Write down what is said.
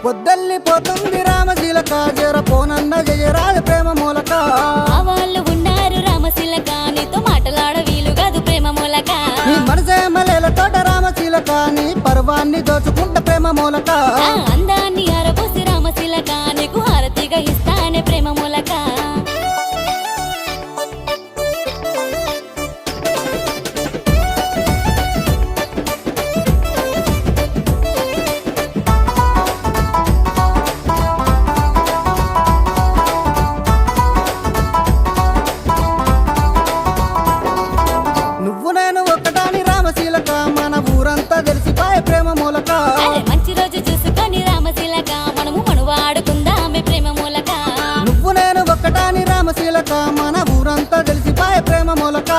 పొద్దెల్లిపోతుంది రామశిలక జర పోనన్న జయరాజ ప్రేమ మూలక ఆ వాళ్ళు ఉన్నారు రామశిలక నీతో మాటలాడ వీలు కాదు ప్రేమ మూలక నీ మనసే మల్లెల తోట రామశిలక నీ పర్వాన్ని దోచుకుంట ప్రేమ మూలక ఆ అందాన్ని అరపోసి రామశిలక నీకు హారతిగా ఇస్తానే ప్రేమ మూలక నువ్వు నేను ఒక్కటాని రామశిలక మన ఊరంతా తెలిసిపోయే ప్రేమ మూలక అరే మంచి రోజు చూసుకొని రామశిలక మనము మనువాడుకుందామే ప్రేమ మూలక నువ్వు నేను ఒక్కటాని రామశిలక మన ఊరంతా తెలిసిపోయే ప్రేమ మూలక